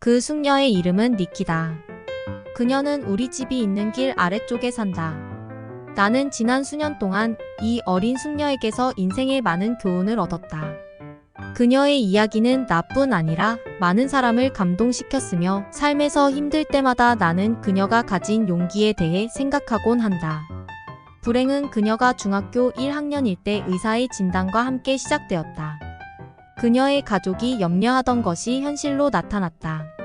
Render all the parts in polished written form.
그 숙녀의 이름은 니키다. 그녀는 우리 집이 있는 길 아래쪽에 산다. 나는 지난 수년 동안 이 어린 숙녀에게서 인생의 많은 교훈을 얻었다. 그녀의 이야기는 나뿐 아니라 많은 사람을 감동시켰으며 삶에서 힘들 때마다 나는 그녀가 가진 용기에 대해 생각하곤 한다. 불행은 그녀가 중학교 1학년일 때 의사의 진단과 함께 시작되었다. 그녀의 가족이 염려하던 것이 현실로 나타났다.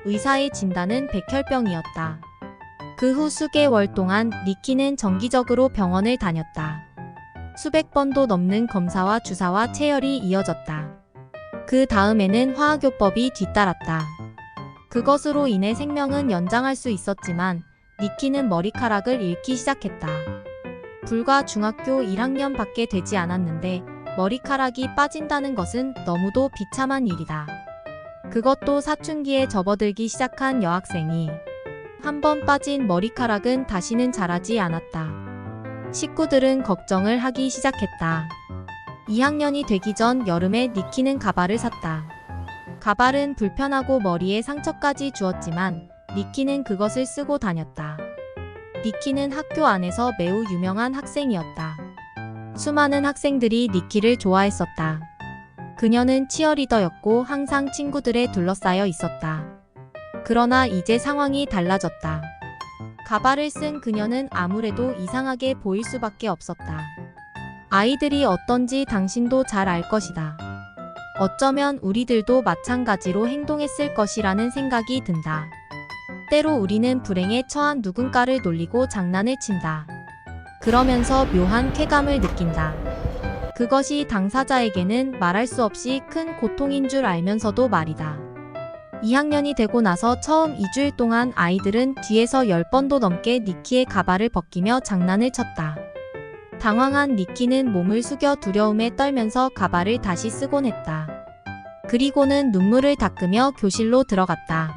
의사의 진단은 백혈병이었다. 그 후 수개월 동안 니키는 정기적으로 병원을 다녔다. 수백 번도 넘는 검사와 주사와 체열이 이어졌다. 그 다음에는 화학요법이 뒤따랐다. 그것으로 인해 생명은 연장할 수 있었지만 니키는 머리카락을 잃기 시작했다. 불과 중학교 1학년 밖에 되지 않았는데 머리카락이 빠진다는 것은 너무도 비참한 일이다. 그것도 사춘기에 접어들기 시작한 여학생이 한 번 빠진 머리카락은 다시는 자라지 않았다. 식구들은 걱정을 하기 시작했다. 2학년이 되기 전 여름에 니키는 가발을 샀다. 가발은 불편하고 머리에 상처까지 주었지만 니키는 그것을 쓰고 다녔다. 니키는 학교 안에서 매우 유명한 학생이었다. 수많은 학생들이 니키를 좋아했었다. 그녀는 치어리더였고 항상 친구들에 둘러싸여 있었다. 그러나 이제 상황이 달라졌다. 가발을 쓴 그녀는 아무래도 이상하게 보일 수밖에 없었다. 아이들이 어떤지 당신도 잘 알 것이다. 어쩌면 우리들도 마찬가지로 행동했을 것이라는 생각이 든다. 때로 우리는 불행에 처한 누군가를 놀리고 장난을 친다. 그러면서 묘한 쾌감을 느낀다. 그것이 당사자에게는 말할 수 없이 큰 고통인 줄 알면서도 말이다. 2학년이 되고 나서 처음 2주일 동안 아이들은 뒤에서 10번도 넘게 니키의 가발을 벗기며 장난을 쳤다. 당황한 니키는 몸을 숙여 두려움에 떨면서 가발을 다시 쓰곤 했다. 그리고는 눈물을 닦으며 교실로 들어갔다.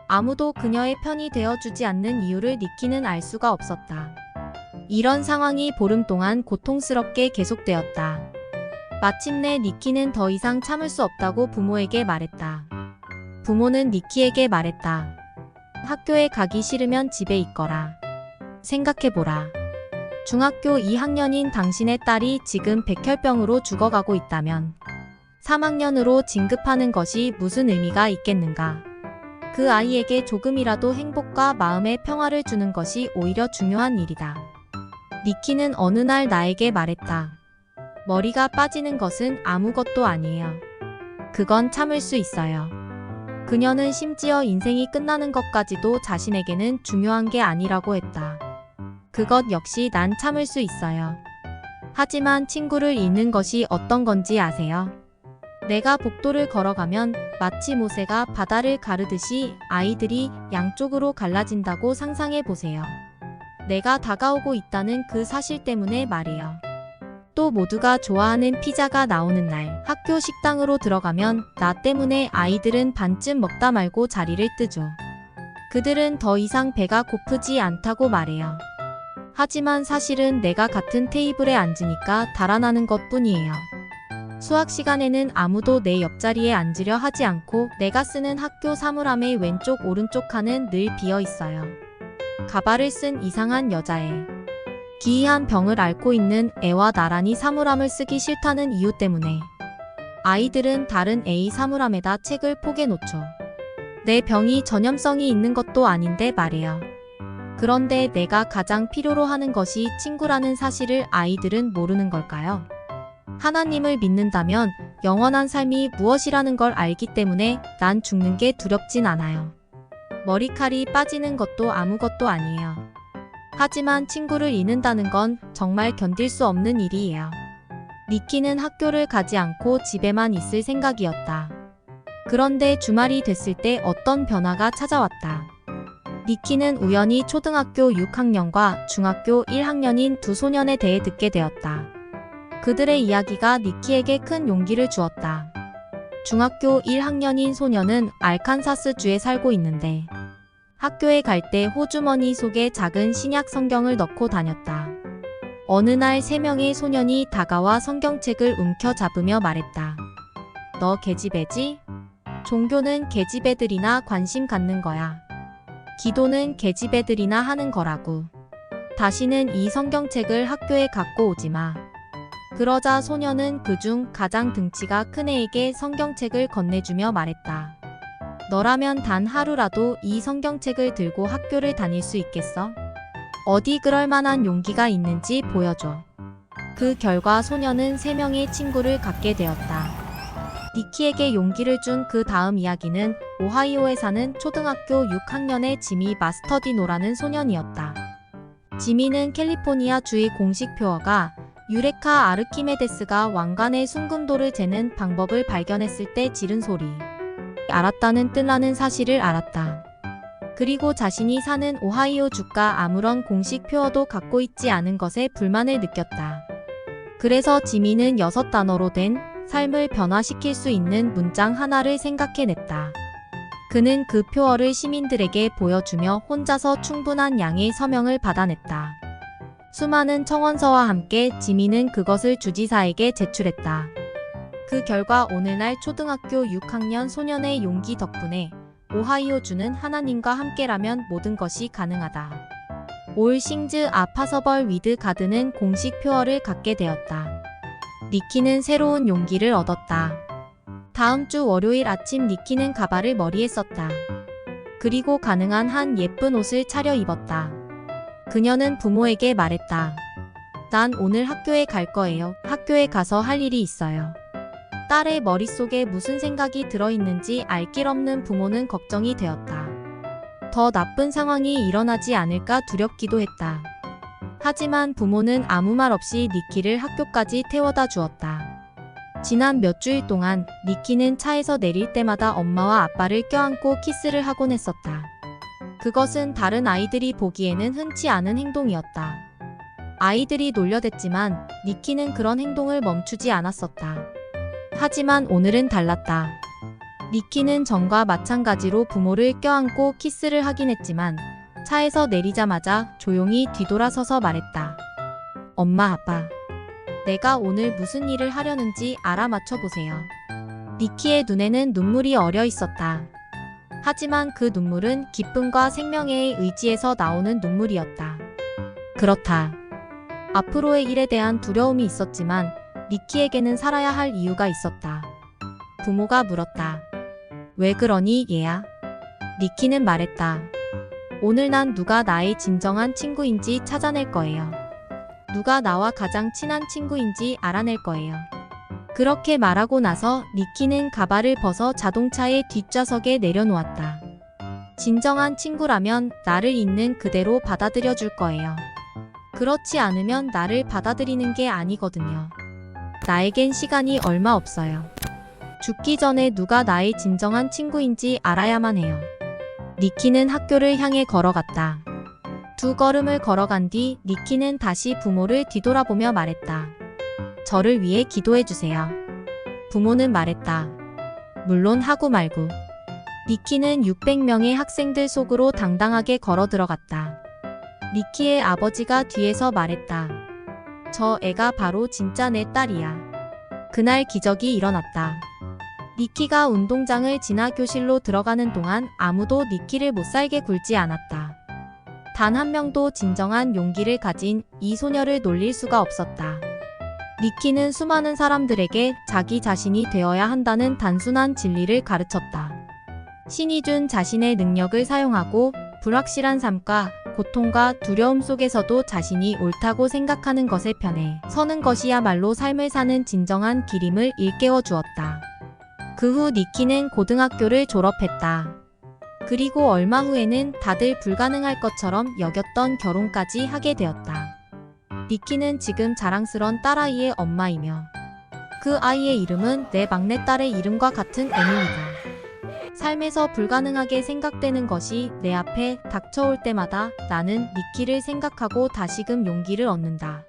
아무도 그녀의 편이 되어주지 않는 이유를 니키는 알 수가 없었다. 이런 상황이 보름 동안 고통스럽게 계속되었다. 마침내 니키는 더 이상 참을 수 없다고 부모에게 말했다. 부모는 니키에게 말했다. 학교에 가기 싫으면 집에 있거라. 생각해보라. 중학교 2학년인 당신의 딸이 지금 백혈병으로 죽어가고 있다면 3학년으로 진급하는 것이 무슨 의미가 있겠는가? 그 아이에게 조금이라도 행복과 마음의 평화를 주는 것이 오히려 중요한 일이다. 니키는 어느 날 나에게 말했다. 머리가 빠지는 것은 아무것도 아니에요. 그건 참을 수 있어요. 그녀는 심지어 인생이 끝나는 것까지도 자신에게는 중요한 게 아니라고 했다. 그것 역시 난 참을 수 있어요. 하지만 친구를 잃는 것이 어떤 건지 아세요? 내가 복도를 걸어가면 마치 모세가 바다를 가르듯이 아이들이 양쪽으로 갈라진다고 상상해 보세요. 내가 다가오고 있다는 그 사실 때문에 말이에요. 또 모두가 좋아하는 피자가 나오는 날 학교 식당으로 들어가면 나 때문에 아이들은 반쯤 먹다 말고 자리를 뜨죠. 그들은 더 이상 배가 고프지 않다고 말해요. 하지만 사실은 내가 같은 테이블에 앉으니까 달아나는 것뿐이에요. 수학 시간에는 아무도 내 옆자리에 앉으려 하지 않고 내가 쓰는 학교 사물함의 왼쪽 오른쪽 칸은 늘 비어 있어요. 가발을 쓴 이상한 여자애. 기이한 병을 앓고 있는 애와 나란히 사물함을 쓰기 싫다는 이유 때문에 아이들은 다른 애의 사물함에다 책을 포개 놓죠. 내 병이 전염성이 있는 것도 아닌데 말이에요. 그런데 내가 가장 필요로 하는 것이 친구라는 사실을 아이들은 모르는 걸까요? 하나님을 믿는다면 영원한 삶이 무엇이라는 걸 알기 때문에 난 죽는 게 두렵진 않아요. 머리칼이 빠지는 것도 아무것도 아니에요. 하지만 친구를 잃는다는 건 정말 견딜 수 없는 일이에요. 니키는 학교를 가지 않고 집에만 있을 생각이었다. 그런데 주말이 됐을 때 어떤 변화가 찾아왔다. 니키는 우연히 초등학교 6학년과 중학교 1학년인 두 소년에 대해 듣게 되었다. 그들의 이야기가 니키에게 큰 용기를 주었다. 중학교 1학년인 소년은 알칸사스주에 살고 있는데 학교에 갈 때 호주머니 속에 작은 신약 성경을 넣고 다녔다. 어느 날 3명의 소년이 다가와 성경책을 움켜잡으며 말했다. 너 계집애지? 종교는 계집애들이나 관심 갖는 거야. 기도는 계집애들이나 하는 거라고. 다시는 이 성경책을 학교에 갖고 오지 마. 그러자 소녀는 그중 가장 등치가 큰 애에게 성경책을 건네주며 말했다. 너라면 단 하루라도 이 성경책을 들고 학교를 다닐 수 있겠어? 어디 그럴 만한 용기가 있는지 보여줘. 그 결과 소녀는 3명의 친구를 갖게 되었다. 니키에게 용기를 준 그 다음 이야기는 오하이오에 사는 초등학교 6학년의 지미 마스터디노라는 소년이었다. 지미는 캘리포니아주의 공식 표어가 유레카 아르키메데스가 왕관의 순금도를 재는 방법을 발견했을 때 지른 소리 알았다는 뜻라는 사실을 알았다. 그리고 자신이 사는 오하이오 주가 아무런 공식 표어도 갖고 있지 않은 것에 불만을 느꼈다. 그래서 지미는 6단어로 된 삶을 변화시킬 수 있는 문장 하나를 생각해냈다. 그는 그 표어를 시민들에게 보여주며 혼자서 충분한 양의 서명을 받아냈다. 수많은 청원서와 함께 지미는 그것을 주지사에게 제출했다. 그 결과 오늘날 초등학교 6학년 소년의 용기 덕분에 오하이오주는 하나님과 함께라면 모든 것이 가능하다. 올 싱즈 아파서벌 위드 가드는 공식 표어를 갖게 되었다. 니키는 새로운 용기를 얻었다. 다음 주 월요일 아침 니키는 가발을 머리에 썼다. 그리고 가능한 한 예쁜 옷을 차려 입었다. 그녀는 부모에게 말했다. 난 오늘 학교에 갈 거예요. 학교에 가서 할 일이 있어요. 딸의 머릿속에 무슨 생각이 들어있는지 알 길 없는 부모는 걱정이 되었다. 더 나쁜 상황이 일어나지 않을까 두렵기도 했다. 하지만 부모는 아무 말 없이 니키를 학교까지 태워다 주었다. 지난 몇 주일 동안 니키는 차에서 내릴 때마다 엄마와 아빠를 껴안고 키스를 하곤 했었다. 그것은 다른 아이들이 보기에는 흔치 않은 행동이었다. 아이들이 놀려댔지만 니키는 그런 행동을 멈추지 않았었다. 하지만 오늘은 달랐다. 니키는 전과 마찬가지로 부모를 껴안고 키스를 하긴 했지만 차에서 내리자마자 조용히 뒤돌아서서 말했다. 엄마, 아빠. 내가 오늘 무슨 일을 하려는지 알아맞혀 보세요. 니키의 눈에는 눈물이 어려 있었다. 하지만 그 눈물은 기쁨과 생명의 의지에서 나오는 눈물이었다. 그렇다. 앞으로의 일에 대한 두려움이 있었지만 니키에게는 살아야 할 이유가 있었다. 부모가 물었다. 왜 그러니, 얘야? 니키는 말했다. 오늘 난 누가 나의 진정한 친구인지 찾아낼 거예요. 누가 나와 가장 친한 친구인지 알아낼 거예요. 그렇게 말하고 나서 니키는 가발을 벗어 자동차의 뒷좌석에 내려놓았다. 진정한 친구라면 나를 있는 그대로 받아들여 줄 거예요. 그렇지 않으면 나를 받아들이는 게 아니거든요. 나에겐 시간이 얼마 없어요. 죽기 전에 누가 나의 진정한 친구인지 알아야만 해요. 니키는 학교를 향해 걸어갔다. 2걸음을 걸어간 뒤 니키는 다시 부모를 뒤돌아보며 말했다. 저를 위해 기도해주세요. 부모는 말했다. 물론 하고 말고. 니키는 600명의 학생들 속으로 당당하게 걸어 들어갔다. 니키의 아버지가 뒤에서 말했다. 저 애가 바로 진짜 내 딸이야. 그날 기적이 일어났다. 니키가 운동장을 지나 교실로 들어가는 동안 아무도 니키를 못살게 굴지 않았다. 단 한 명도 진정한 용기를 가진 이 소녀를 놀릴 수가 없었다. 니키는 수많은 사람들에게 자기 자신이 되어야 한다는 단순한 진리를 가르쳤다. 신이 준 자신의 능력을 사용하고 불확실한 삶과 고통과 두려움 속에서도 자신이 옳다고 생각하는 것에 편해 서는 것이야말로 삶을 사는 진정한 길임을 일깨워 주었다. 그 후 니키는 고등학교를 졸업했다. 그리고 얼마 후에는 다들 불가능할 것처럼 여겼던 결혼까지 하게 되었다. 니키는 지금 자랑스런 딸아이의 엄마이며 그 아이의 이름은 내 막내딸의 이름과 같은 에밀리다. 삶에서 불가능하게 생각되는 것이 내 앞에 닥쳐올 때마다 나는 니키를 생각하고 다시금 용기를 얻는다.